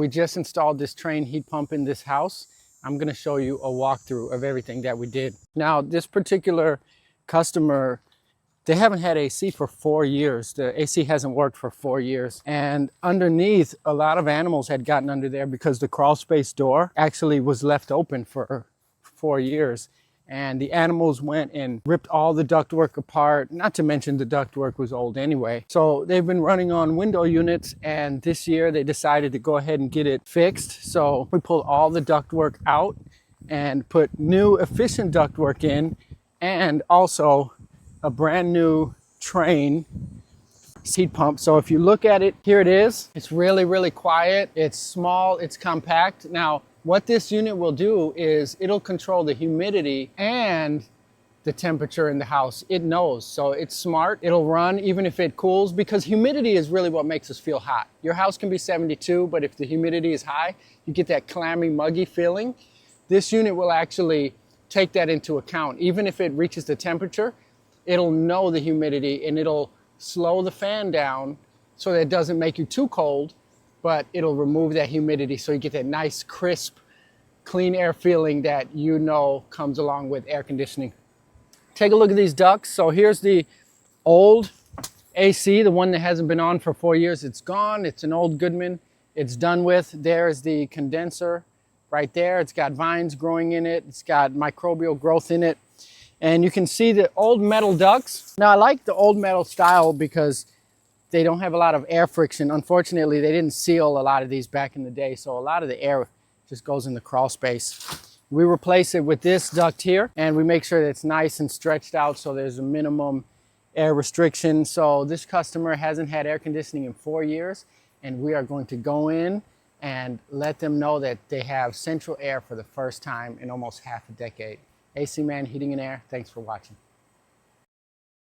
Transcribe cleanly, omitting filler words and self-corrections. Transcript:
We just installed this Trane heat pump in this house. I'm going to show you a walkthrough of everything that we did. Now, this particular customer, they haven't had AC for 4 years. The AC hasn't worked for 4 years. And underneath, a lot of animals had gotten under there because the crawl space door actually was left open for 4 years. And the animals went and ripped all the ductwork apart, not to mention the ductwork was old anyway. So they've been running on window units, and this year they decided to go ahead and get it fixed. So we pulled all the ductwork out and put new efficient ductwork in, and also a brand new Trane heat pump. So if you look at it, here it is. It's really, really quiet. It's small, it's compact. Now, what this unit will do is it'll control the humidity and the temperature in the house. It knows, so it's smart. It'll run even if it cools, because humidity is really what makes us feel hot. Your house can be 72, but if the humidity is high, you get that clammy, muggy feeling. This unit will actually take that into account. Even if it reaches the temperature, it'll know the humidity and it'll slow the fan down so that it doesn't make you too cold, but it'll remove that humidity so you get that nice, crisp, clean air feeling that you know comes along with air conditioning. Take a look at these ducts. So here's the old AC, the one that hasn't been on for 4 years. It's gone. It's an old Goodman. It's done with. There's the condenser right there. It's got vines growing in it. It's got microbial growth in it. And you can see the old metal ducts. Now, I like the old metal style because they don't have a lot of air friction. Unfortunately, they didn't seal a lot of these back in the day, so a lot of the air just goes in the crawl space. We replace it with this duct here, and we make sure that it's nice and stretched out so there's a minimum air restriction. So this customer hasn't had air conditioning in 4 years, and we are going to go in and let them know that they have central air for the first time in almost half a decade. AC Man Heating and Air, thanks for watching.